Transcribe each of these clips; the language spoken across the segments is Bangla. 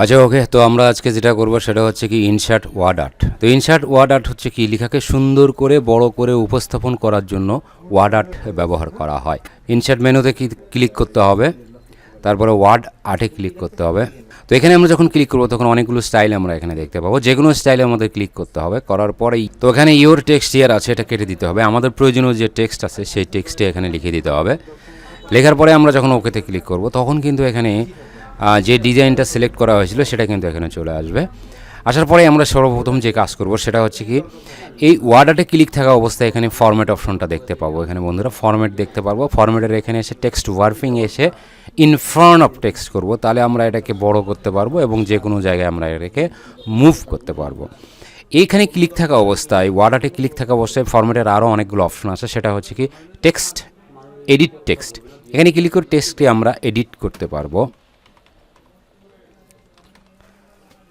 আচ্ছা ওকে, তো আমরা আজকে যেটা করব সেটা হচ্ছে কি ইনসার্ট ওয়ার্ড আর্ট। তো ইনসার্ট ওয়ার্ড আর্ট হচ্ছে কি লেখাকে সুন্দর করে বড় করে উপস্থাপন করার জন্য ওয়ার্ড আর্ট ব্যবহার করা হয়। ইনসার্ট মেনুতে ক্লিক করতে হবে, তারপরে ওয়ার্ড আর্টে ক্লিক করতে হবে। তো এখানে আমরা যখন ক্লিক করবো তখন অনেকগুলো স্টাইল আমরা এখানে দেখতে পাবো, যে কোনো স্টাইলের মধ্যে ক্লিক করতে হবে। করার পরেই তো এখানে ইওর টেক্সট ইয়ার আছে, এটা কেটে দিতে হবে। আমাদের প্রয়োজনীয় যে টেক্সট আছে সেই টেক্সটে এখানে লিখে দিতে হবে। লেখার পরে আমরা যখন ওকেতে ক্লিক করব তখন কিন্তু এখানে যে ডিজাইনটা সিলেক্ট করা হয়েছিল সেটা কিন্তু এখানে চলে আসবে। আসার পরে আমরা সর্বপ্রথম যে কাজ করব সেটা হচ্ছে কি এই ওয়ার্ড আর্টে ক্লিক থাকা অবস্থায় এখানে ফরম্যাট অপশনটা দেখতে পাবো। এখানে বন্ধুরা ফরম্যাট দেখতে পারবো। ফরম্যাটের এখানে এসে টেক্সট ওয়ার্পিং এসে ইন ফ্রন্ট অফ টেক্সট করব, তাহলে আমরা এটাকে বড় করতে পারবো এবং যে কোনো জায়গায় আমরা এটাকে মুভ করতে পারবো। এইখানে ক্লিক থাকা অবস্থায়, ওয়ার্ড আর্টে ক্লিক থাকা অবস্থায় ফরম্যাটের আরও অনেকগুলো অপশন আছে। সেটা হচ্ছে কি টেক্সট, এডিট টেক্সট। এখানে ক্লিক করে টেক্সটকে আমরা এডিট করতে পারবো,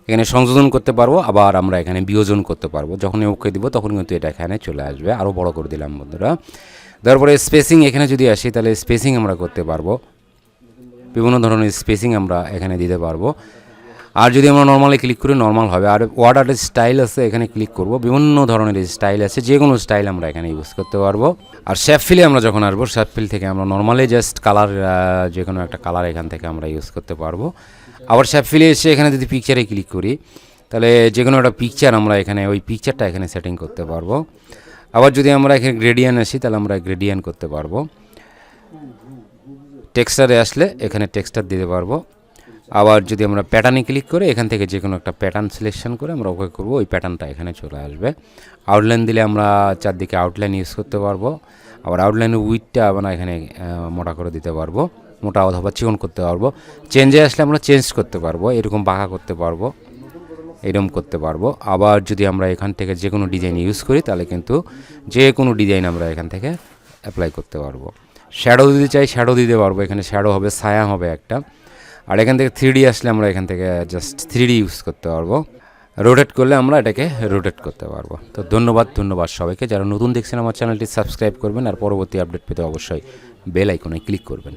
এখানে সংযোজন করতে পারবো, আবার আমরা এখানে বিয়োজন করতে পারবো। যখন ওকে দিব তখন কিন্তু এটা এখানে চলে আসবে। আরও বড় করে দিলাম বন্ধুরা। তারপরে স্পেসিং এখানে যদি আসি তাহলে স্পেসিং আমরা করতে পারবো, বিভিন্ন ধরনের স্পেসিং আমরা এখানে দিতে পারবো। আর যদি আমরা নর্মালি ক্লিক করি নর্মাল হবে। আর ওয়ার্ড আর্টের স্টাইল আছে, এখানে ক্লিক করব, বিভিন্ন ধরনের স্টাইল আছে, যে কোনো স্টাইল আমরা এখানে ইউজ করতে পারবো। আর শেপ ফিলে আমরা যখন আসবো, শেপ ফিল থেকে আমরা নর্মালি জাস্ট কালার, যে কোনো একটা কালার এখান থেকে আমরা ইউজ করতে পারবো। আবার শেপ ফিলে এসে এখানে যদি পিকচারে ক্লিক করি তাহলে যে কোনো একটা পিকচার আমরা এখানে ওই পিকচারটা এখানে সেটিং করতে পারবো। আবার যদি আমরা এখানে গ্রেডিয়ান আসি তাহলে আমরা গ্রেডিয়ান করতে পারবো। টেক্সচারে আসলে এখানে টেক্সচার দিতে পারবো। আবার যদি আমরা প্যাটার্নে ক্লিক করে এখান থেকে যে কোনো একটা প্যাটার্ন সিলেকশন করে আমরা ওকে করবো, ওই প্যাটার্নটা এখানে চলে আসবে। আউটলাইন দিলে আমরা চারদিকে আউটলাইন ইউজ করতে পারবো। আবার আউটলাইনের উইডটা আমরা এখানে মোটা করে দিতে পারবো, মোটা অথবা চিকন করতে পারবো। চেঞ্জে আসলে আমরা চেঞ্জ করতে পারবো, এরকম বাঁকা করতে পারবো, এরকম করতে পারবো। আবার যদি আমরা এখান থেকে যে কোনো ডিজাইন ইউজ করি তাহলে কিন্তু যে কোনো ডিজাইন আমরা এখান থেকে অ্যাপ্লাই করতে পারবো। শ্যাডো দিতে চাই শ্যাডো দিতে পারবো, এখানে শ্যাডো হবে, ছায়া হবে একটা। আর এখান থেকে 3D আসলে আমরা এখান থেকে জাস্ট 3D ইউজ করতে পারবো। রোটেট করলে আমরা এটাকে রোটেট করতে পারবো। তো ধন্যবাদ সবাইকে। যারা নতুন দেখছেন আমার চ্যানেলটি সাবস্ক্রাইব করবেন, আর পরবর্তী আপডেট পেতে অবশ্যই বেল আইকনে ক্লিক করবেন।